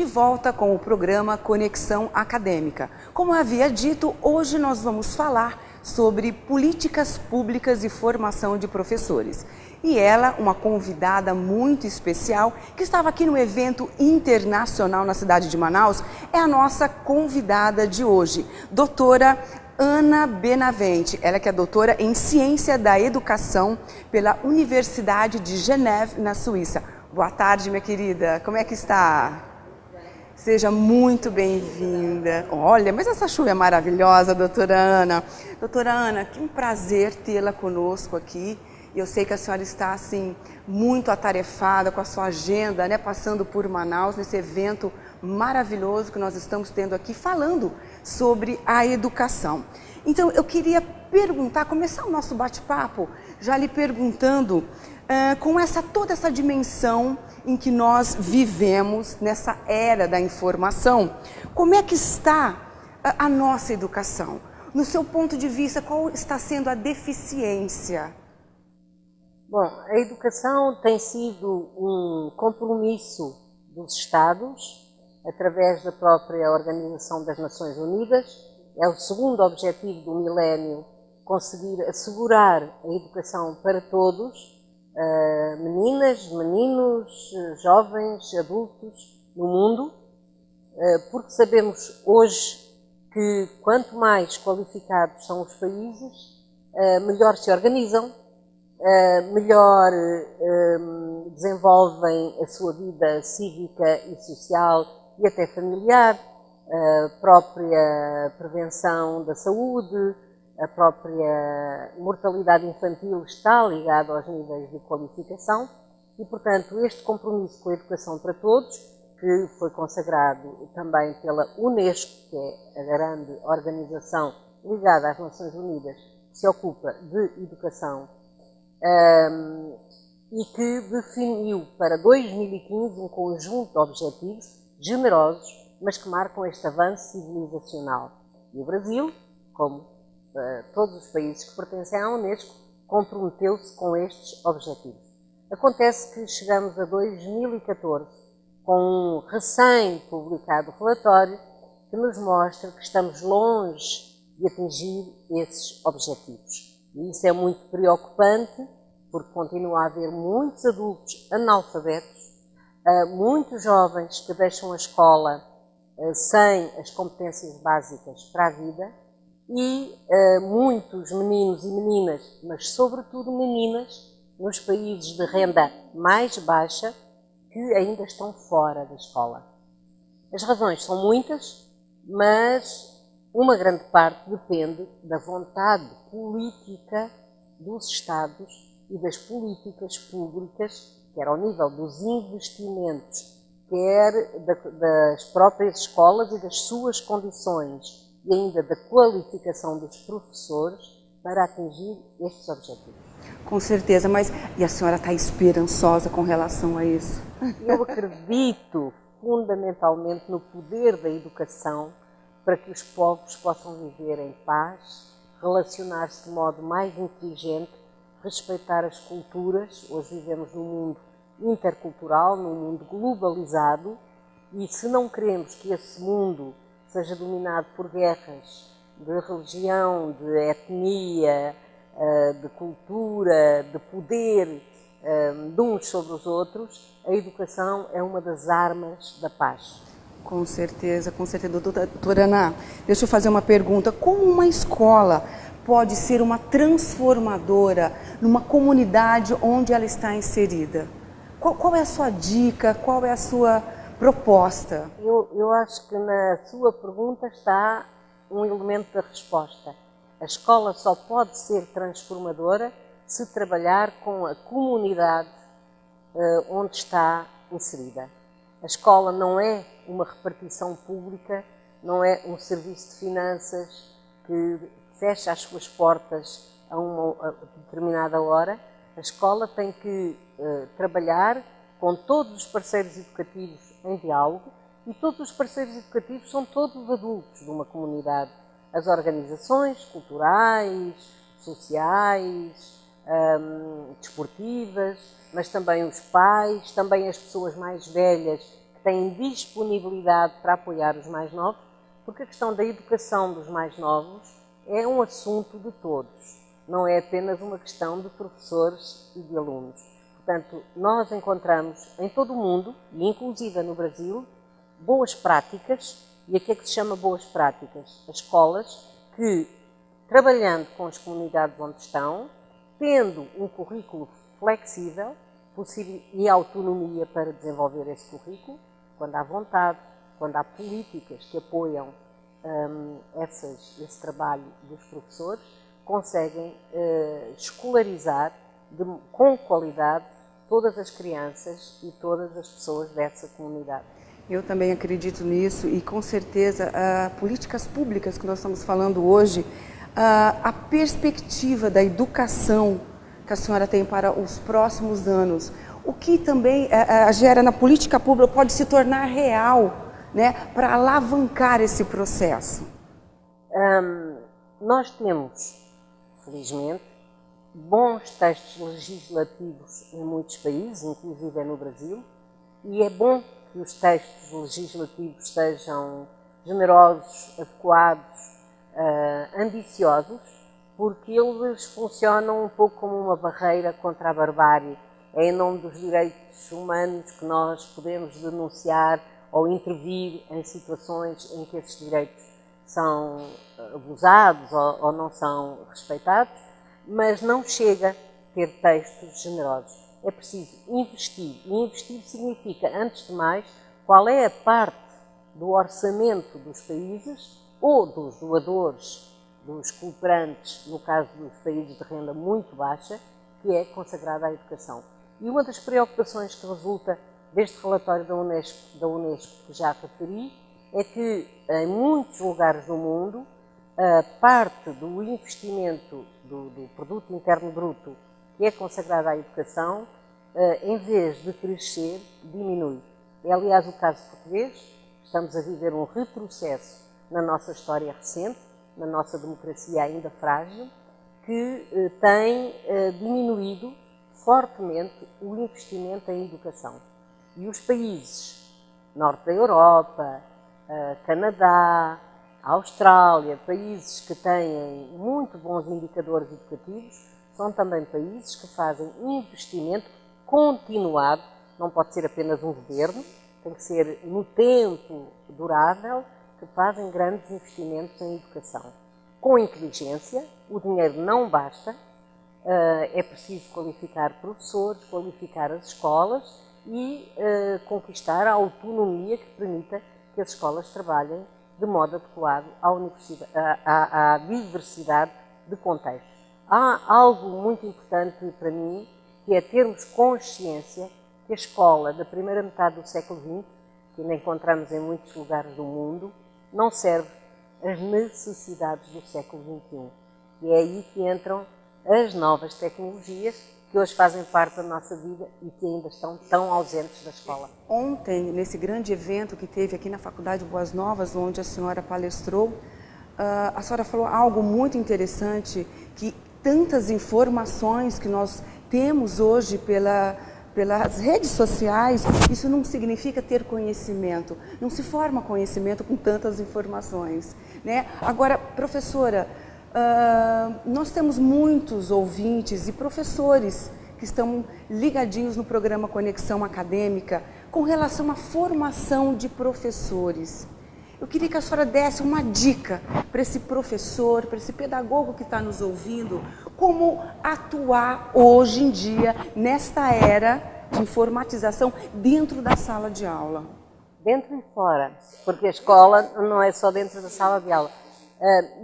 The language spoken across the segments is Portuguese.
de volta com o programa Conexão Acadêmica. Como havia dito, hoje nós vamos falar sobre políticas públicas e formação de professores. E ela, uma convidada muito especial, que estava aqui no evento internacional na cidade de Manaus, é a nossa convidada de hoje, doutora Ana Benavente. Ela que é doutora em Ciência da Educação pela Universidade de Geneve, na Suíça. Boa tarde, minha querida. Como é que está? Seja muito bem-vinda. Olha, mas essa chuva é maravilhosa, doutora Ana. Doutora Ana, que um prazer tê-la conosco aqui. Eu sei que a senhora está, assim, muito atarefada com a sua agenda, né? Passando por Manaus, nesse evento maravilhoso que nós estamos tendo aqui, falando sobre a educação. Então, eu queria perguntar, começar o nosso bate-papo, já lhe perguntando, com toda essa dimensão em que nós vivemos nessa era da informação, como é que está a nossa educação? No seu ponto de vista, qual está sendo a deficiência? Bom, a educação tem sido um compromisso dos Estados, através da própria Organização das Nações Unidas. É o segundo objetivo do milénio, conseguir assegurar a educação para todos, meninas, meninos, jovens, adultos no mundo, porque sabemos hoje que quanto mais qualificados são os países, melhor se organizam, melhor desenvolvem a sua vida cívica e social e até familiar, a própria prevenção da saúde, a própria mortalidade infantil está ligada aos níveis de qualificação e, portanto, este compromisso com a educação para todos, que foi consagrado também pela Unesco, que é a grande organização ligada às Nações Unidas, que se ocupa de educação, e que definiu para 2015 um conjunto de objetivos generosos, mas que marcam este avanço civilizacional. E o Brasil, como todos os países que pertencem à Unesco, comprometeu-se com estes objetivos. Acontece que chegamos a 2014 com um recém-publicado relatório que nos mostra que estamos longe de atingir esses objetivos. E isso é muito preocupante, porque continua a haver muitos adultos analfabetos, muitos jovens que deixam a escola sem as competências básicas para a vida e muitos meninos e meninas, mas sobretudo meninas, nos países de renda mais baixa, que ainda estão fora da escola. As razões são muitas, mas uma grande parte depende da vontade política dos Estados e das políticas públicas, quer ao nível dos investimentos, quer das próprias escolas e das suas condições, e ainda da qualificação dos professores para atingir estes objetivos. Com certeza, mas e a senhora está esperançosa com relação a isso? Eu acredito fundamentalmente no poder da educação para que os povos possam viver em paz, relacionar-se de modo mais inteligente, respeitar as culturas. Hoje vivemos num mundo intercultural, num mundo globalizado, e se não queremos que esse mundo seja dominado por guerras de religião, de etnia, de cultura, de poder de uns sobre os outros, a educação é uma das armas da paz. Com certeza, com certeza. Doutora Ana, deixa eu fazer uma pergunta. Como uma escola pode ser uma transformadora numa comunidade onde ela está inserida? Qual é a sua dica? Qual é a sua proposta? Eu acho que na sua pergunta está um elemento da resposta. A escola só pode ser transformadora se trabalhar com a comunidade onde está inserida. A escola não é uma repartição pública, não é um serviço de finanças que fecha as suas portas a uma determinada hora. A escola tem que trabalhar com todos os parceiros educativos em diálogo, e todos os parceiros educativos são todos adultos de uma comunidade. As organizações culturais, sociais, desportivas, mas também os pais, também as pessoas mais velhas que têm disponibilidade para apoiar os mais novos, porque a questão da educação dos mais novos é um assunto de todos, não é apenas uma questão de professores e de alunos. Portanto, nós encontramos em todo o mundo, e inclusive no Brasil, boas práticas. E a que é que se chama boas práticas? As escolas que, trabalhando com as comunidades onde estão, tendo um currículo flexível e autonomia para desenvolver esse currículo, quando há vontade, quando há políticas que apoiam esse trabalho dos professores, conseguem escolarizar com qualidade todas as crianças e todas as pessoas dessa comunidade. Eu também acredito nisso e, com certeza, políticas públicas que nós estamos falando hoje, a perspectiva da educação que a senhora tem para os próximos anos, o que também gera na política pública pode se tornar real, né, para alavancar esse processo? Nós temos, felizmente, bons textos legislativos em muitos países, inclusive no Brasil, e é bom que os textos legislativos sejam generosos, adequados, ambiciosos, porque eles funcionam um pouco como uma barreira contra a barbárie. É em nome dos direitos humanos que nós podemos denunciar ou intervir em situações em que esses direitos são abusados ou não são respeitados, mas não chega a ter textos generosos. É preciso investir. E investir significa, antes de mais, qual é a parte do orçamento dos países ou dos doadores, dos cooperantes, no caso dos países de renda muito baixa, que é consagrada à educação. E uma das preocupações que resulta deste relatório da Unesco que já referi, é que em muitos lugares do mundo, a parte do investimento do produto interno bruto que é consagrado à educação, em vez de crescer, diminui. É, aliás, o caso português. Estamos a viver um retrocesso na nossa história recente, na nossa democracia ainda frágil, que tem diminuído fortemente o investimento em educação. E os países norte da Europa, Canadá, Austrália, países que têm muito bons indicadores educativos, são também países que fazem investimento continuado, não pode ser apenas um governo, tem que ser no tempo durável, que fazem grandes investimentos em educação. Com inteligência, o dinheiro não basta, é preciso qualificar professores, qualificar as escolas e conquistar a autonomia que permita que as escolas trabalhem de modo adequado à diversidade de contextos. Há algo muito importante para mim, que é termos consciência que a escola da primeira metade do século XX, que ainda encontramos em muitos lugares do mundo, não serve às necessidades do século XXI. E é aí que entram as novas tecnologias, que hoje fazem parte da nossa vida e que ainda estão tão ausentes da escola. Ontem, nesse grande evento que teve aqui na Faculdade Boas Novas, onde a senhora palestrou, a senhora falou algo muito interessante, que tantas informações que nós temos hoje pelas redes sociais, isso não significa ter conhecimento. Não se forma conhecimento com tantas informações, né? Agora, professora, nós temos muitos ouvintes e professores que estão ligadinhos no programa Conexão Acadêmica com relação à formação de professores. Eu queria que a senhora desse uma dica para esse professor, para esse pedagogo que está nos ouvindo, como atuar hoje em dia, nesta era de informatização, dentro da sala de aula. Dentro e fora, porque a escola não é só dentro da sala de aula.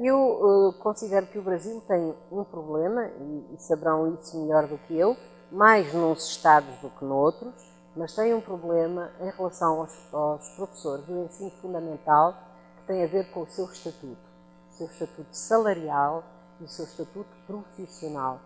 Eu considero que o Brasil tem um problema, e saberão isso melhor do que eu, mais nos estados do que noutros, mas tem um problema em relação aos professores do ensino fundamental, que tem a ver com o seu estatuto salarial e o seu estatuto profissional.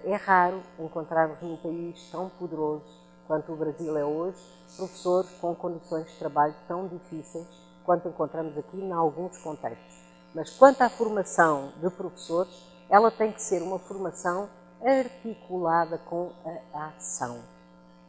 É raro encontrarmos num país tão poderoso quanto o Brasil é hoje, professores com condições de trabalho tão difíceis quanto encontramos aqui em alguns contextos. Mas quanto à formação de professores, ela tem que ser uma formação articulada com a ação.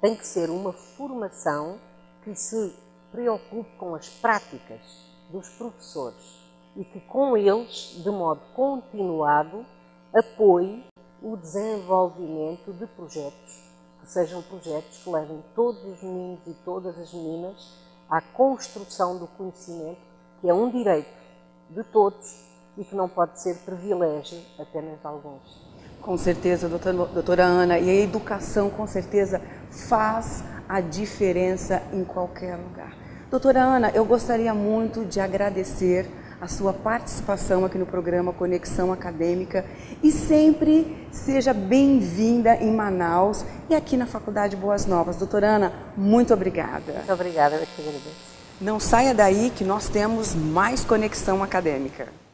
Tem que ser uma formação que se preocupe com as práticas dos professores e que com eles, de modo continuado, apoie o desenvolvimento de projetos, que sejam projetos que levem todos os meninos e todas as meninas à construção do conhecimento, que é um direito de todos e que não pode ser privilégio apenas de alguns. Com certeza, doutora Ana, e a educação com certeza faz a diferença em qualquer lugar. Doutora Ana, eu gostaria muito de agradecer a sua participação aqui no programa Conexão Acadêmica e sempre seja bem-vinda em Manaus e aqui na Faculdade Boas Novas. Doutora Ana, muito obrigada. Muito obrigada, eu que agradeço. Não saia daí que nós temos mais Conexão Acadêmica.